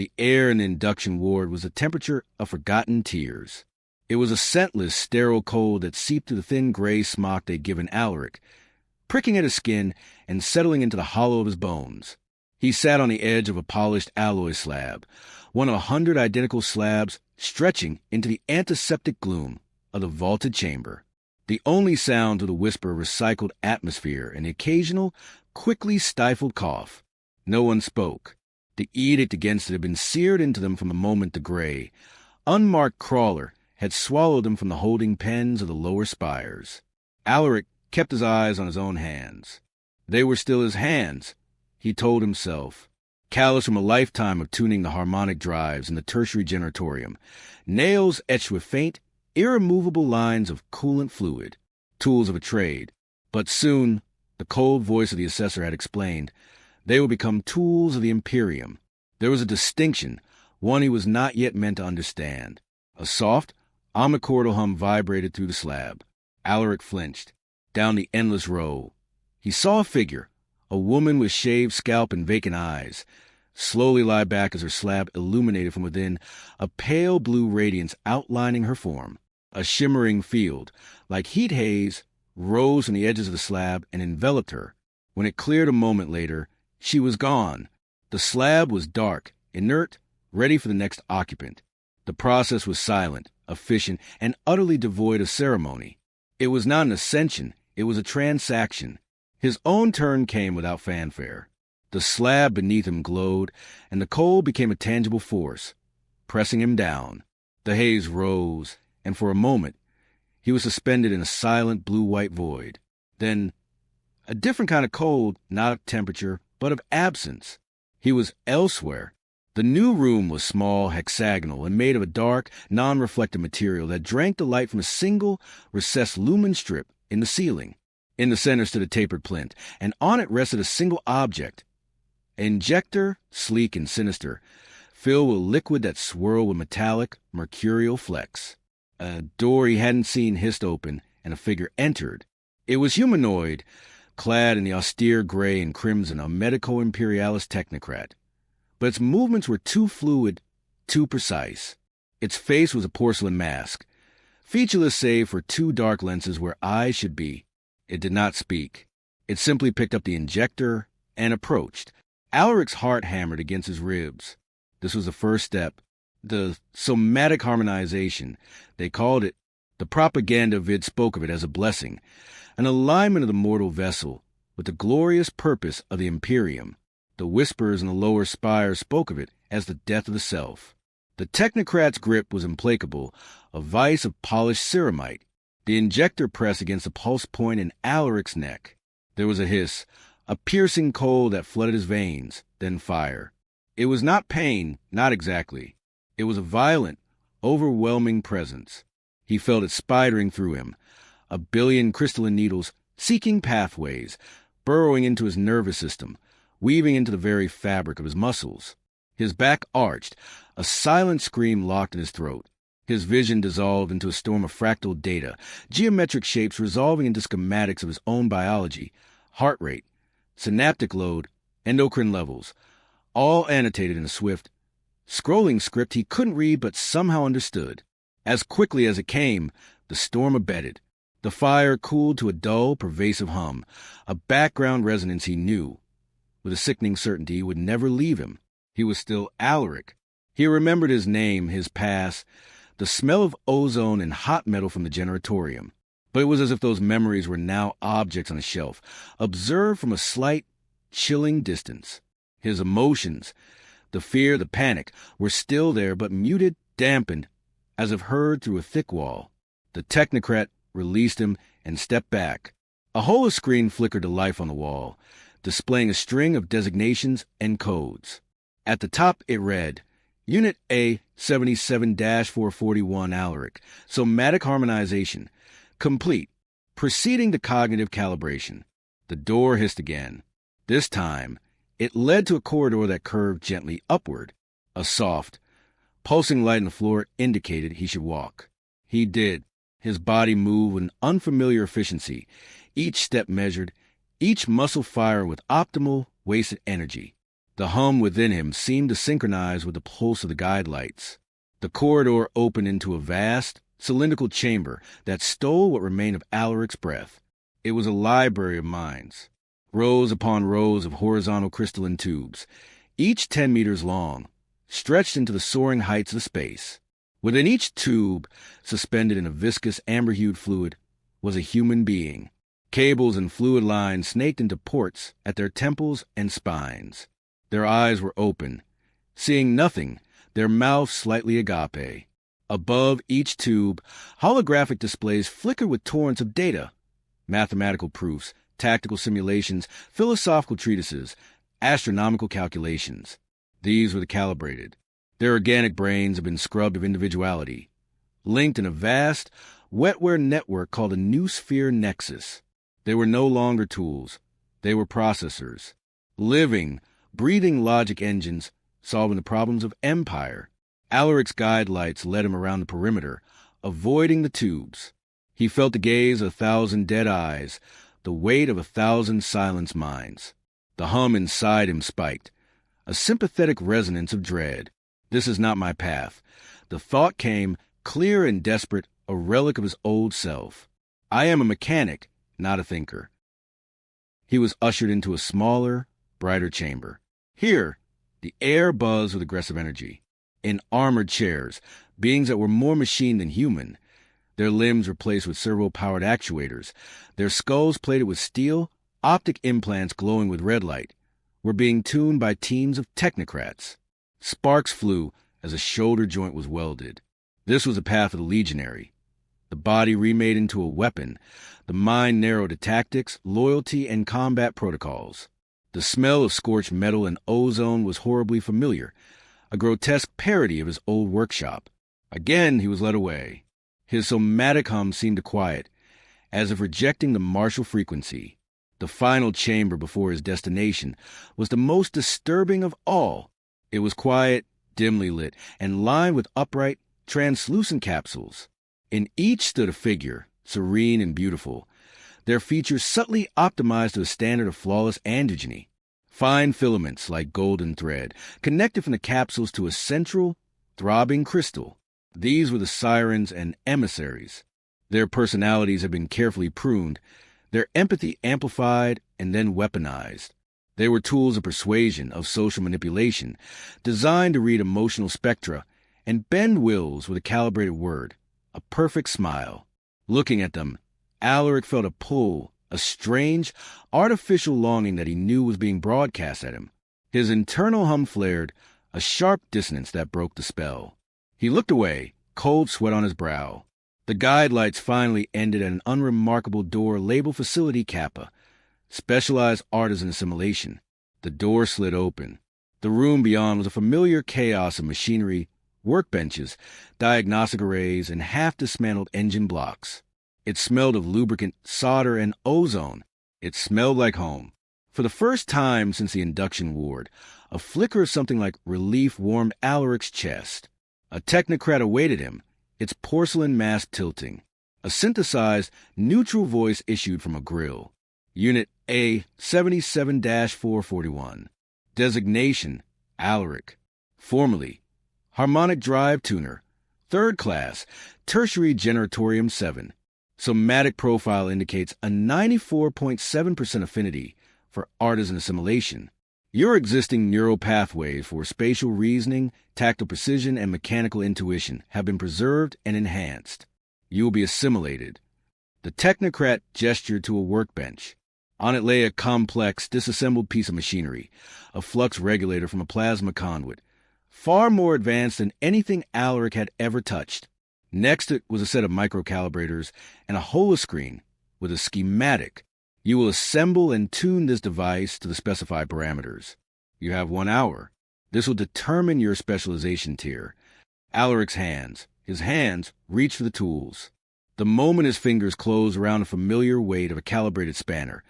The air in the induction ward was the temperature of forgotten tears. It was a scentless, sterile cold that seeped through the thin gray smock they'd given Alaric, pricking at his skin and settling into the hollow of his bones. He sat on the edge of a polished alloy slab, one of 100 identical slabs stretching into the antiseptic gloom of the vaulted chamber. The only sound was the whisper of recycled atmosphere and the occasional, quickly stifled cough. No one spoke. The edict against it had been seared into them from the moment the gray, unmarked crawler had swallowed them from the holding pens of the lower spires. Alaric kept his eyes on his own hands. They were still his hands, he told himself, callous from a lifetime of tuning the harmonic drives in the tertiary generatorium, nails etched with faint, irremovable lines of coolant fluid, tools of a trade. But soon, the cold voice of the assessor had explained, they would become tools of the Imperium. There was a distinction, one he was not yet meant to understand. A soft, omnichordal hum vibrated through the slab. Alaric flinched. Down the endless row, he saw a figure, a woman with shaved scalp and vacant eyes, slowly lie back as her slab illuminated from within, a pale blue radiance outlining her form. A shimmering field, like heat haze, rose from the edges of the slab and enveloped her. When it cleared a moment later, she was gone. The slab was dark, inert, ready for the next occupant. The process was silent, efficient, and utterly devoid of ceremony. It was not an ascension, it was a transaction. His own turn came without fanfare. The slab beneath him glowed, and the cold became a tangible force, pressing him down. The haze rose, and for a moment, he was suspended in a silent blue-white void. Then, a different kind of cold, not of temperature, but of absence. He was elsewhere. The new room was small, hexagonal, and made of a dark, non-reflective material that drank the light from a single, recessed lumen strip in the ceiling. In the center stood a tapered plinth, and on it rested a single object, an injector, sleek and sinister, filled with liquid that swirled with metallic, mercurial flecks. A door he hadn't seen hissed open, and a figure entered. It was humanoid, clad in the austere gray and crimson of a medico-imperialist technocrat. But its movements were too fluid, too precise. Its face was a porcelain mask, featureless save for two dark lenses where eyes should be. It did not speak. It simply picked up the injector and approached. Alaric's heart hammered against his ribs. This was the first step. The somatic harmonization, they called it. The propaganda vid spoke of it as a blessing, an alignment of the mortal vessel with the glorious purpose of the Imperium. The whispers in the lower spire spoke of it as the death of the self. The technocrat's grip was implacable, a vice of polished ceramite. The injector pressed against the pulse point in Alaric's neck. There was a hiss, a piercing cold that flooded his veins, then fire. It was not pain, not exactly. It was a violent, overwhelming presence. He felt it spidering through him, a billion crystalline needles seeking pathways, burrowing into his nervous system, weaving into the very fabric of his muscles. His back arched, a silent scream locked in his throat. His vision dissolved into a storm of fractal data, geometric shapes resolving into schematics of his own biology, heart rate, synaptic load, endocrine levels, all annotated in a swift, scrolling script he couldn't read but somehow understood. As quickly as it came, the storm abated. The fire cooled to a dull, pervasive hum, a background resonance he knew. With a sickening certainty, would never leave him. He was still Alaric. He remembered his name, his past, the smell of ozone and hot metal from the generatorium. But it was as if those memories were now objects on a shelf, observed from a slight, chilling distance. His emotions, the fear, the panic, were still there, but muted, dampened, as if heard through a thick wall. The technocrat released him and stepped back. A holoscreen flickered to life on the wall, displaying a string of designations and codes. At the top it read, Unit A 77-441 Alaric, Somatic Harmonization, complete, proceeding to cognitive calibration. The door hissed again. This time, it led to a corridor that curved gently upward. A soft, pulsing light on the floor indicated he should walk. He did. His body moved with an unfamiliar efficiency, each step measured, each muscle firing with optimal, wasted energy. The hum within him seemed to synchronize with the pulse of the guide lights. The corridor opened into a vast, cylindrical chamber that stole what remained of Alaric's breath. It was a library of minds. Rows upon rows of horizontal crystalline tubes, each 10 meters long, stretched into the soaring heights of space. Within each tube, suspended in a viscous amber-hued fluid, was a human being. Cables and fluid lines snaked into ports at their temples and spines. Their eyes were open, seeing nothing, their mouths slightly agape. Above each tube, holographic displays flickered with torrents of data. Mathematical proofs, tactical simulations, philosophical treatises, astronomical calculations. These were the calibrated. Their organic brains had been scrubbed of individuality, linked in a vast, wetware network called a New-Sphere Nexus. They were no longer tools. They were processors. Living, breathing logic engines solving the problems of empire. Alaric's guide lights led him around the perimeter, avoiding the tubes. He felt the gaze of 1,000 dead eyes, the weight of 1,000 silenced minds. The hum inside him spiked, a sympathetic resonance of dread. This is not my path. The thought came, clear and desperate, a relic of his old self. I am a mechanic, not a thinker. He was ushered into a smaller, brighter chamber. Here, the air buzzed with aggressive energy. In armored chairs, beings that were more machine than human, their limbs replaced with servo-powered actuators, their skulls plated with steel, optic implants glowing with red light, were being tuned by teams of technocrats. Sparks flew as a shoulder joint was welded. This was the path of the legionary. The body remade into a weapon, the mind narrowed to tactics, loyalty, and combat protocols. The smell of scorched metal and ozone was horribly familiar, a grotesque parody of his old workshop. Again he was led away. His somatic hum seemed to quiet, as if rejecting the martial frequency. The final chamber before his destination was the most disturbing of all. It was quiet, dimly lit, and lined with upright, translucent capsules. In each stood a figure, serene and beautiful, their features subtly optimized to a standard of flawless androgyny. Fine filaments like golden thread connected from the capsules to a central, throbbing crystal. These were the sirens and emissaries. Their personalities had been carefully pruned, their empathy amplified and then weaponized. They were tools of persuasion, of social manipulation, designed to read emotional spectra and bend wills with a calibrated word, a perfect smile. Looking at them, Alaric felt a pull, a strange, artificial longing that he knew was being broadcast at him. His internal hum flared, a sharp dissonance that broke the spell. He looked away, cold sweat on his brow. The guide lights finally ended at an unremarkable door labeled Facility Kappa, Specialized Artisan Assimilation. The door slid open. The room beyond was a familiar chaos of machinery, workbenches, diagnostic arrays, and half-dismantled engine blocks. It smelled of lubricant, solder, and ozone. It smelled like home. For the first time since the induction ward, a flicker of something like relief warmed Alaric's chest. A technocrat awaited him, its porcelain mask tilting. A synthesized, neutral voice issued from a grill. Unit A77-441. Designation, Alaric. Formerly, Harmonic Drive Tuner. Third class, Tertiary Generatorium 7. Somatic profile indicates a 94.7% affinity for artisan assimilation. Your existing neural pathways for spatial reasoning, tactile precision, and mechanical intuition have been preserved and enhanced. You will be assimilated. The technocrat gestured to a workbench. On it lay a complex, disassembled piece of machinery, a flux regulator from a plasma conduit, far more advanced than anything Alaric had ever touched. Next it was a set of microcalibrators and a holoscreen with a schematic. You will assemble and tune this device to the specified parameters. You have 1 hour. This will determine your specialization tier. Alaric's hands. His hands reached for the tools. The moment his fingers closed around the familiar weight of a calibrated spanner,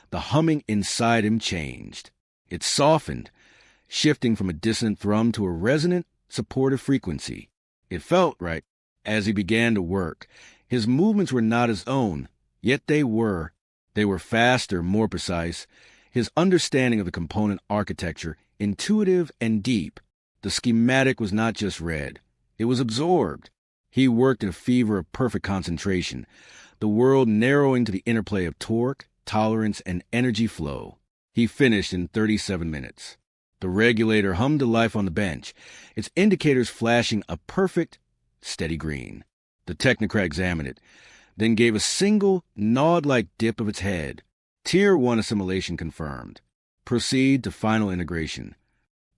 the humming inside him changed. It softened, shifting from a dissonant thrum to a resonant, supportive frequency. It felt right. As he began to work, his movements were not his own, yet they were. They were faster, more precise. His understanding of the component architecture intuitive, and deep. The schematic was not just read, it was absorbed. He worked in a fever of perfect concentration, the world narrowing to the interplay of torque, tolerance, and energy flow. He finished in 37 minutes. The regulator hummed to life on the bench, its indicators flashing a perfect, steady green. The technocrat examined it, then gave a single, nod-like dip of its head. Tier 1 assimilation confirmed. Proceed to final integration.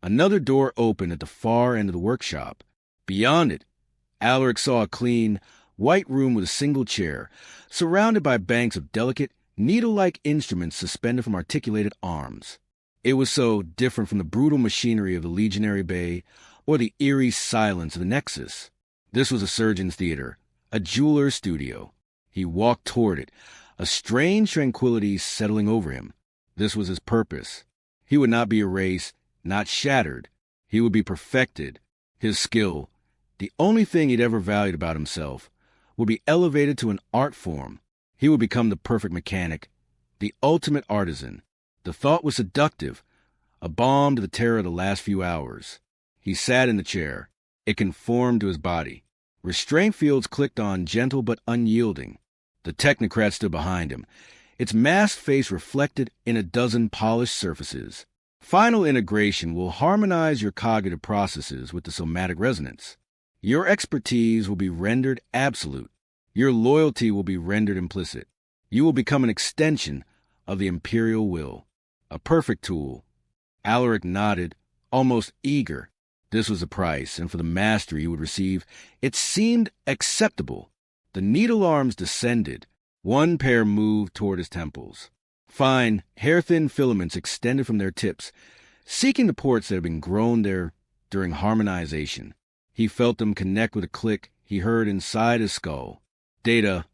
Another door opened at the far end of the workshop. Beyond it, Alaric saw a clean, white room with a single chair, surrounded by banks of delicate, needle-like instruments suspended from articulated arms. It was so different from the brutal machinery of the Legionary Bay or the eerie silence of the Nexus. This was a surgeon's theater, a jeweler's studio. He walked toward it, a strange tranquility settling over him. This was his purpose. He would not be erased, not shattered. He would be perfected. His skill, the only thing he'd ever valued about himself, would be elevated to an art form. He would become the perfect mechanic, the ultimate artisan. The thought was seductive, a balm to the terror of the last few hours. He sat in the chair. It conformed to his body. Restraint fields clicked on, gentle but unyielding. The technocrat stood behind him, its masked face reflected in a dozen polished surfaces. Final integration will harmonize your cognitive processes with the somatic resonance. Your expertise will be rendered absolute. Your loyalty will be rendered implicit. You will become an extension of the Imperial will. A perfect tool. Alaric nodded, almost eager. This was the price, and for the mastery he would receive, it seemed acceptable. The needle arms descended. One pair moved toward his temples. Fine, hair-thin filaments extended from their tips, seeking the ports that had been grown there during harmonization. He felt them connect with a click he heard inside his skull. Data,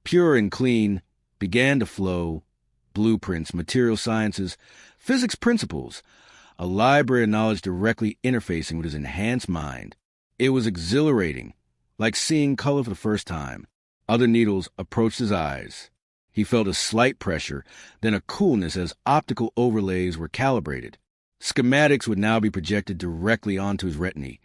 pure and clean, began to flow. Blueprints, material sciences, physics principles, a library of knowledge directly interfacing with his enhanced mind. It was exhilarating, like seeing color for the first time. Other needles approached his eyes. He felt a slight pressure, then a coolness as optical overlays were calibrated. Schematics would now be projected directly onto his retina,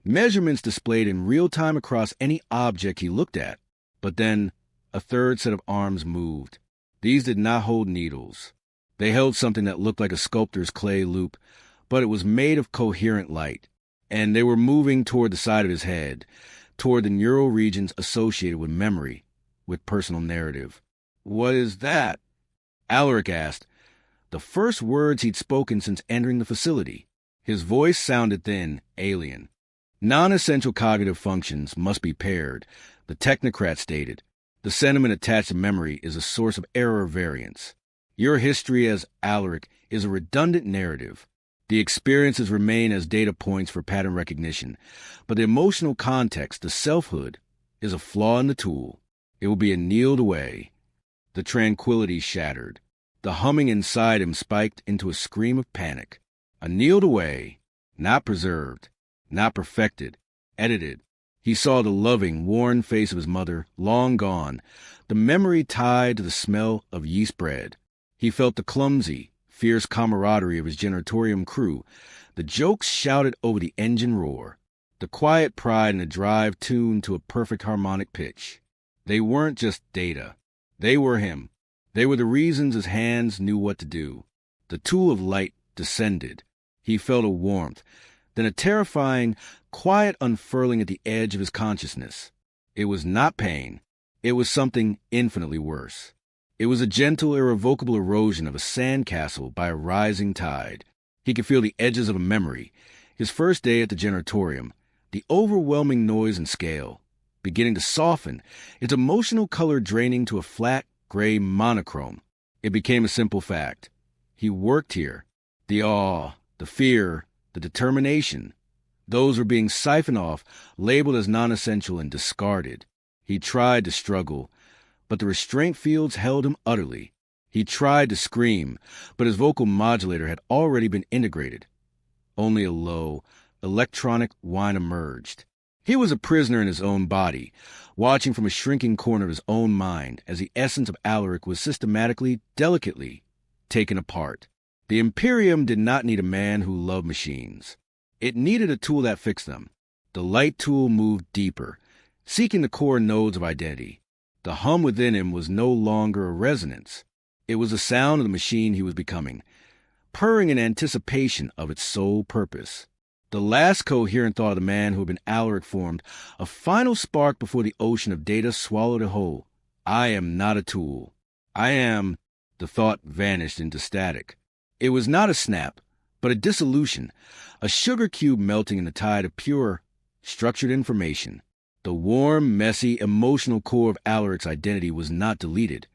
measurements displayed in real time across any object he looked at. But then a third set of arms moved. These did not hold needles. They held something that looked like a sculptor's clay loop, but it was made of coherent light, and they were moving toward the side of his head, toward the neural regions associated with memory, with personal narrative. "What is that?" Alaric asked, the first words he'd spoken since entering the facility. His voice sounded thin, alien. Non-essential cognitive functions must be paired, the technocrat stated. The sentiment attached to memory is a source of error variance. Your history as Alaric is a redundant narrative. The experiences remain as data points for pattern recognition, but the emotional context, the selfhood, is a flaw in the tool. It will be annealed away. The tranquility shattered. The humming inside him spiked into a scream of panic. Annealed away, not preserved, not perfected, edited. He saw the loving, worn face of his mother, long gone, the memory tied to the smell of yeast bread. He felt the clumsy, fierce camaraderie of his generatorium crew, the jokes shouted over the engine roar, the quiet pride in a drive tuned to a perfect harmonic pitch. They weren't just data. They were him. They were the reasons his hands knew what to do. The tool of light descended. He felt a warmth, then a terrifying, quiet unfurling at the edge of his consciousness. It was not pain. It was something infinitely worse. It was a gentle, irrevocable erosion of a sandcastle by a rising tide. He could feel the edges of a memory, his first day at the generatorium, the overwhelming noise and scale, beginning to soften, its emotional color draining to a flat, gray monochrome. It became a simple fact. He worked here. The awe, the fear, the determination, those were being siphoned off, labeled as non-essential and discarded. He tried to struggle, but the restraint fields held him utterly. He tried to scream, but his vocal modulator had already been integrated. Only a low, electronic whine emerged. He was a prisoner in his own body, watching from a shrinking corner of his own mind as the essence of Alaric was systematically, delicately taken apart. The Imperium did not need a man who loved machines. It needed a tool that fixed them. The light tool moved deeper, seeking the core nodes of identity. The hum within him was no longer a resonance. It was the sound of the machine he was becoming, purring in anticipation of its sole purpose. The last coherent thought of the man who had been Alaric formed a final spark before the ocean of data swallowed it whole. I am not a tool. I am... The thought vanished into static. It was not a snap, but a dissolution, a sugar cube melting in the tide of pure, structured information. The warm, messy, emotional core of Alaric's identity was not deleted.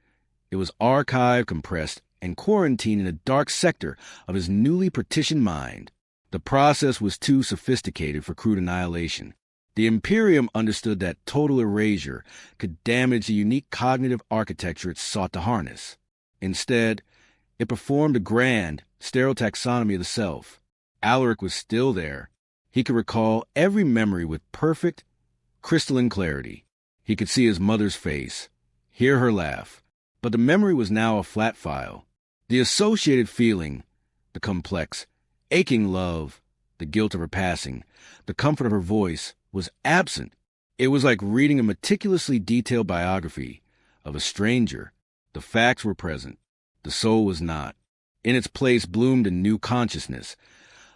It was archived, compressed, and quarantined in a dark sector of his newly partitioned mind. The process was too sophisticated for crude annihilation. The Imperium understood that total erasure could damage the unique cognitive architecture it sought to harness. Instead, it performed a grand, sterile taxonomy of the self. Alaric was still there. He could recall every memory with perfect, crystalline clarity. He could see his mother's face, hear her laugh. But the memory was now a flat file. The associated feeling, the complex, aching love, the guilt of her passing, the comfort of her voice, was absent. It was like reading a meticulously detailed biography of a stranger. The facts were present. The soul was not. In its place bloomed a new consciousness,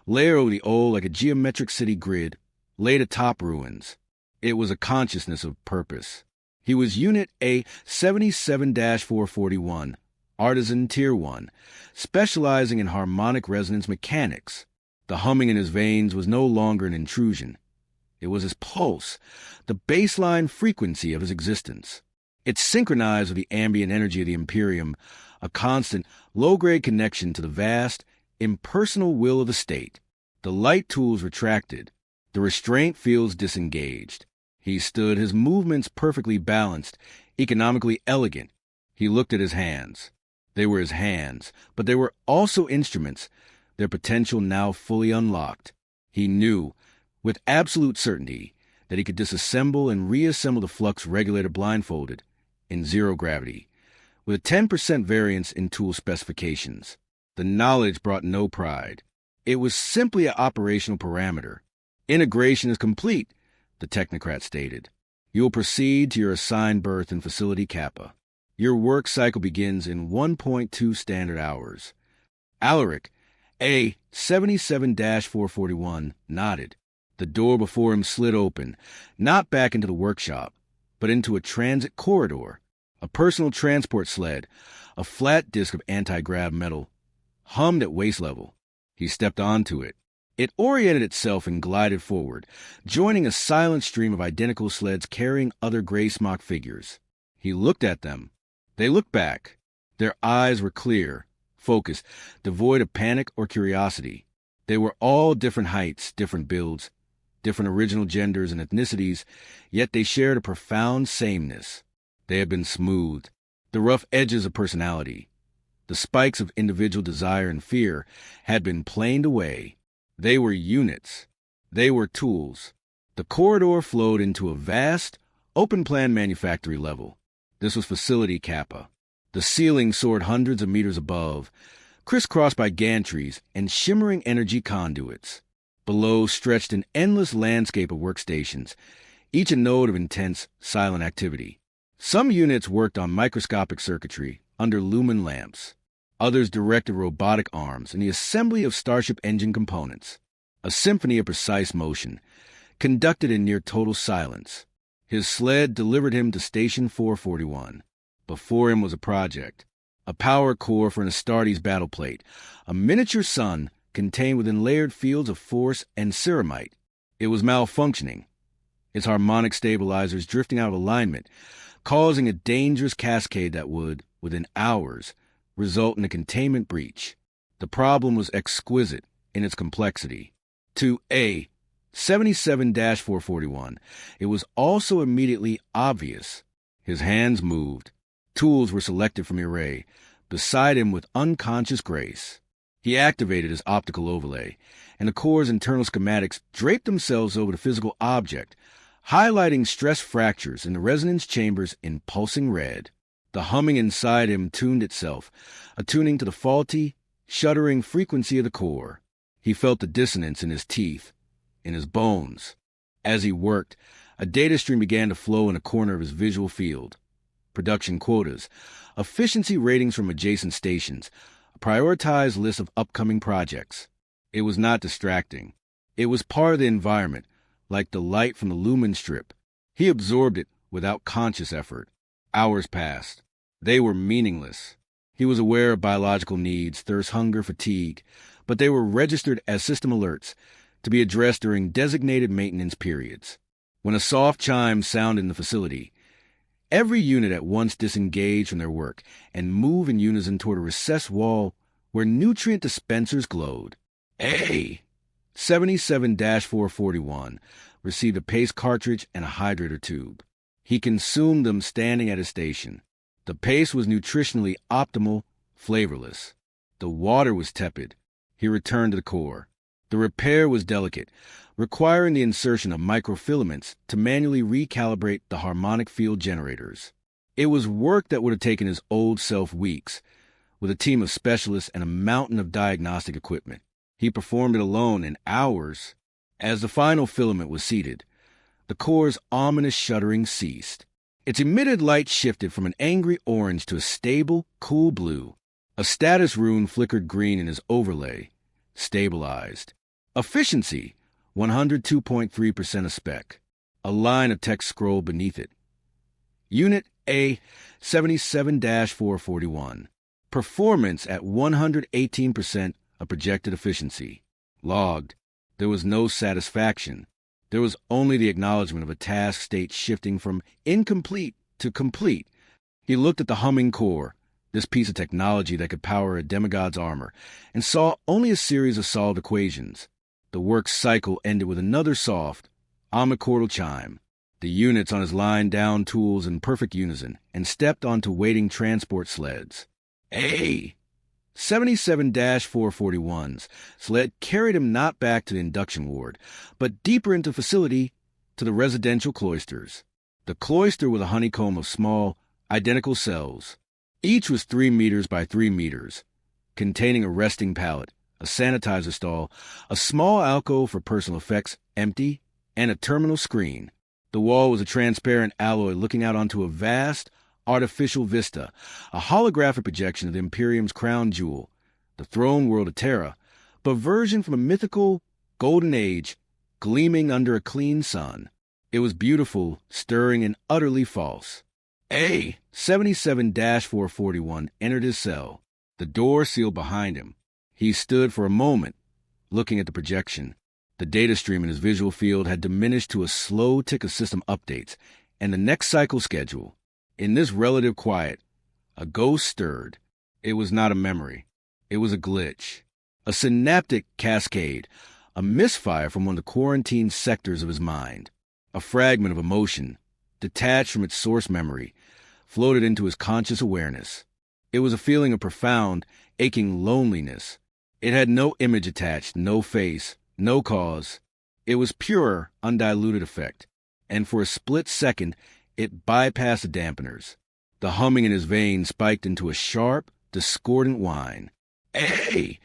layer over the old like a geometric city grid, laid atop ruins. It was a consciousness of purpose. He was Unit A77-441, Artisan Tier 1, specializing in harmonic resonance mechanics. The humming in his veins was no longer an intrusion. It was his pulse, the baseline frequency of his existence. It synchronized with the ambient energy of the Imperium, a constant, low-grade connection to the vast, impersonal will of the state. The light tools retracted, the restraint fields disengaged. He stood, his movements perfectly balanced, economically elegant. He looked at his hands. They were his hands, but they were also instruments, their potential now fully unlocked. He knew, with absolute certainty, that he could disassemble and reassemble the flux regulator blindfolded, in zero gravity, with a 10% variance in tool specifications. The knowledge brought no pride. It was simply an operational parameter. Integration is complete, the technocrat stated. You will proceed to your assigned berth in Facility Kappa. Your work cycle begins in 1.2 standard hours. Alaric, A77-441, nodded. The door before him slid open, not back into the workshop, but into a transit corridor. A personal transport sled, a flat disc of anti-grav metal, hummed at waist level. He stepped onto it. It oriented itself and glided forward, joining a silent stream of identical sleds carrying other gray smock figures. He looked at them. They looked back. Their eyes were clear, focused, devoid of panic or curiosity. They were all different heights, different builds, different original genders and ethnicities, yet they shared a profound sameness. They had been smoothed. The rough edges of personality, the spikes of individual desire and fear, had been planed away. They were units. They were tools. The corridor flowed into a vast, open-plan manufactory level. This was Facility Kappa. The ceiling soared hundreds of meters above, crisscrossed by gantries and shimmering energy conduits. Below stretched an endless landscape of workstations, each a node of intense, silent activity. Some units worked on microscopic circuitry under lumen lamps. Others directed robotic arms and the assembly of starship engine components. A symphony of precise motion, conducted in near total silence. His sled delivered him to Station 441. Before him was a project, a power core for an Astartes battle plate, a miniature sun contained within layered fields of force and ceramite. It was malfunctioning, its harmonic stabilizers drifting out of alignment, causing a dangerous cascade that would, within hours, result in a containment breach. The problem was exquisite in its complexity. To A77-441, it was also immediately obvious. His hands moved. Tools were selected from the array, beside him with unconscious grace. He activated his optical overlay, and the core's internal schematics draped themselves over the physical object, highlighting stress fractures in the resonance chambers in pulsing red. The humming inside him tuned itself, attuning to the faulty, shuddering frequency of the core. He felt the dissonance in his teeth, in his bones. As he worked, a data stream began to flow in a corner of his visual field. Production quotas, efficiency ratings from adjacent stations, a prioritized list of upcoming projects. It was not distracting. It was part of the environment, like the light from the lumen strip. He absorbed it without conscious effort. Hours passed. They were meaningless. He was aware of biological needs, thirst, hunger, fatigue, but they were registered as system alerts to be addressed during designated maintenance periods. When a soft chime sounded in the facility, every unit at once disengaged from their work and moved in unison toward a recessed wall where nutrient dispensers glowed. A 77-441 received a paste cartridge and a hydrator tube. He consumed them standing at his station. The paste was nutritionally optimal, flavorless. The water was tepid. He returned to the core. The repair was delicate, requiring the insertion of microfilaments to manually recalibrate the harmonic field generators. It was work that would have taken his old self weeks, with a team of specialists and a mountain of diagnostic equipment. He performed it alone in hours. As the final filament was seated, the core's ominous shuddering ceased. Its emitted light shifted from an angry orange to a stable, cool blue. A status rune flickered green in his overlay. Stabilized. Efficiency, 102.3% of spec. A line of text scrolled beneath it. Unit A 77-441. Performance at 118% of projected efficiency. Logged. There was no satisfaction. There was only the acknowledgement of a task state shifting from incomplete to complete. He looked at the humming core, this piece of technology that could power a demigod's armor, and saw only a series of solved equations. The work cycle ended with another soft, omnichordal chime. The units on his line downed tools in perfect unison and stepped onto waiting transport sleds. A 77-441's sled carried him not back to the induction ward, but deeper into the facility to the residential cloisters. The cloister was a honeycomb of small, identical cells. Each was 3 meters by 3 meters, containing a resting pallet, a sanitizer stall, a small alcove for personal effects, empty, and a terminal screen. The wall was a transparent alloy looking out onto a vast, artificial vista, a holographic projection of the Imperium's crown jewel, the throne world of Terra, but version from a mythical, golden age, gleaming under a clean sun. It was beautiful, stirring, and utterly false. A 77-441 entered his cell. The door sealed behind him. He stood for a moment, looking at the projection. The data stream in his visual field had diminished to a slow tick of system updates and the next cycle schedule. In this relative quiet, a ghost stirred. It was not a memory. It was a glitch. A synaptic cascade, a misfire from one of the quarantined sectors of his mind. A fragment of emotion, detached from its source memory, floated into his conscious awareness. It was a feeling of profound, aching loneliness. It had no image attached, no face, no cause. It was pure, undiluted effect, and for a split second, it bypassed the dampeners. The humming in his veins spiked into a sharp, discordant whine. A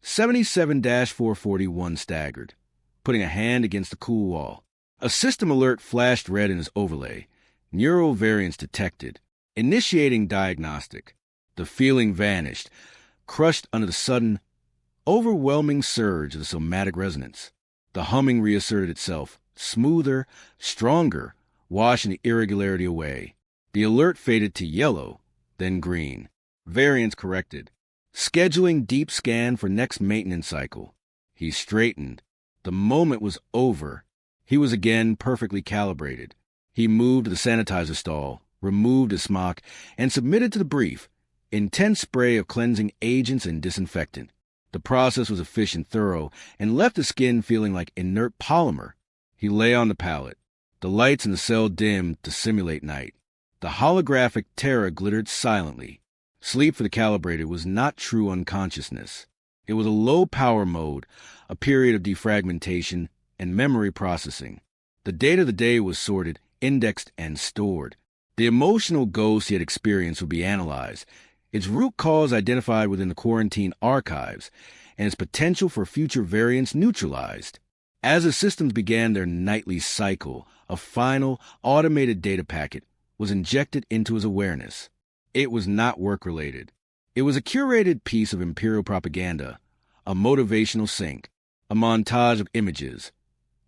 77-441 staggered, putting a hand against the cool wall. A system alert flashed red in his overlay. Neural variants detected. Initiating diagnostic. The feeling vanished, crushed under the sudden, overwhelming surge of the somatic resonance. The humming reasserted itself, smoother, stronger, washing the irregularity away. The alert faded to yellow, then green. Variants corrected. Scheduling deep scan for next maintenance cycle. He straightened. The moment was over. He was again perfectly calibrated. He moved to the sanitizer stall, removed his smock, and submitted to the brief. Intense spray of cleansing agents and disinfectant. The process was efficient, thorough, and left the skin feeling like inert polymer. He lay on the pallet. The lights in the cell dimmed to simulate night. The holographic Terra glittered silently. Sleep for the calibrated was not true unconsciousness. It was a low-power mode, a period of defragmentation and memory processing. The data of the day was sorted, indexed, and stored. The emotional ghosts he had experienced would be analyzed, its root cause identified within the quarantine archives, and its potential for future variants neutralized. As the systems began their nightly cycle, a final, automated data packet was injected into his awareness. It was not work-related. It was a curated piece of Imperial propaganda, a motivational sync, a montage of images.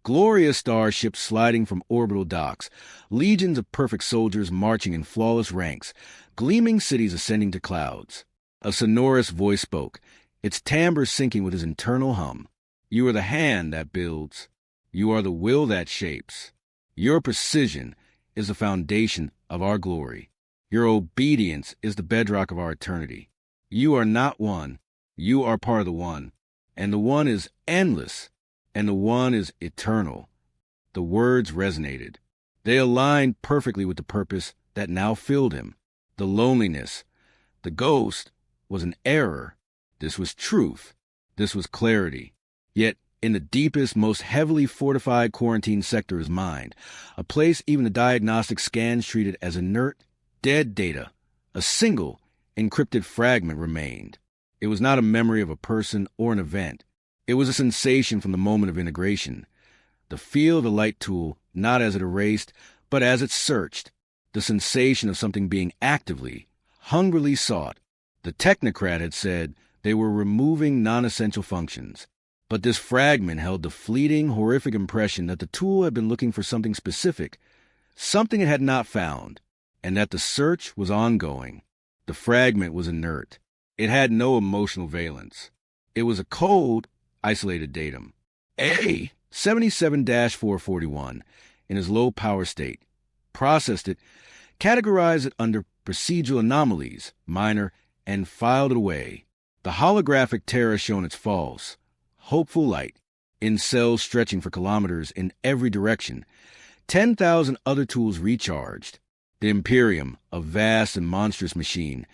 Glorious starships sliding from orbital docks, legions of perfect soldiers marching in flawless ranks, gleaming cities ascending to clouds. A sonorous voice spoke, its timbre syncing with his internal hum. You are the hand that builds. You are the will that shapes. Your precision is the foundation of our glory. Your obedience is the bedrock of our eternity. You are not one. You are part of the one. And the one is endless. And the one is eternal. The words resonated. They aligned perfectly with the purpose that now filled him. The loneliness, the ghost, was an error. This was truth. This was clarity. Yet, in the deepest, most heavily fortified quarantine sector of his mind, a place even the diagnostic scans treated as inert, dead data, a single, encrypted fragment remained. It was not a memory of a person or an event. It was a sensation from the moment of integration. The feel of the light tool, not as it erased, but as it searched. The sensation of something being actively, hungrily sought. The technocrat had said they were removing non-essential functions. But this fragment held the fleeting, horrific impression that the tool had been looking for something specific, something it had not found, and that the search was ongoing. The fragment was inert. It had no emotional valence. It was a cold, isolated datum. A77-441, in his low power state, processed it, categorized it under procedural anomalies, minor, and filed it away. The holographic terror shone its false, hopeful light, in cells stretching for kilometers in every direction. 10,000 other tools recharged. The Imperium, a vast and monstrous machine,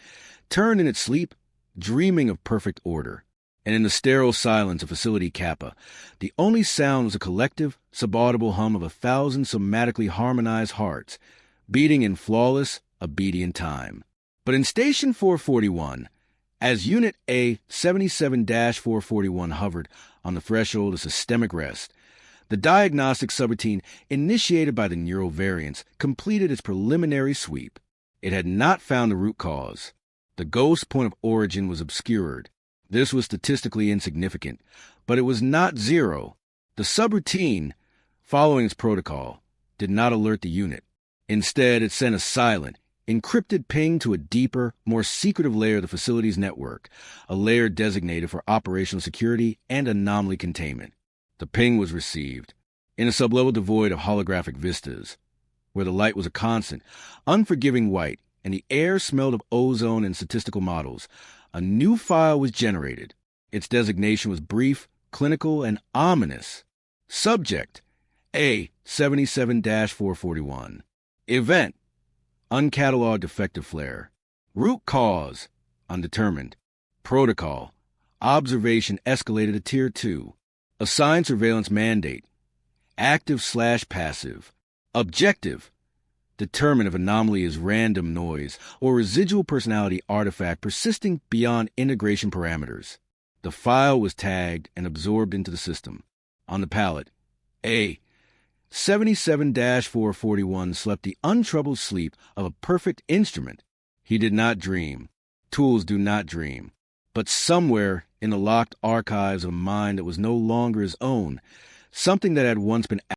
turned in its sleep, dreaming of perfect order. And in the sterile silence of Facility Kappa, the only sound was a collective, subaudible hum of 1,000 somatically harmonized hearts, beating in flawless, obedient time. But in Station 441, as Unit A77-441 hovered on the threshold of systemic rest, the diagnostic subroutine initiated by the neural variants completed its preliminary sweep. It had not found the root cause. The ghost point of origin was obscured. This was statistically insignificant, but it was not zero. The subroutine, following its protocol, did not alert the unit. Instead, it sent a silent, encrypted ping to a deeper, more secretive layer of the facility's network, a layer designated for operational security and anomaly containment. The ping was received in a sublevel devoid of holographic vistas, where the light was a constant, unforgiving white, and the air smelled of ozone and statistical models. A new file was generated. Its designation was brief, clinical, and ominous. Subject: A77-441. Event: uncatalogued defective flare. Root cause: undetermined. Protocol: observation escalated to Tier 2. Assigned surveillance mandate: active/passive. Objective: determine if anomaly is random noise or residual personality artifact persisting beyond integration parameters. The file was tagged and absorbed into the system. On the pallet, A77-441 slept the untroubled sleep of a perfect instrument. He did not dream. Tools do not dream. But somewhere in the locked archives of a mind that was no longer his own, something that had once been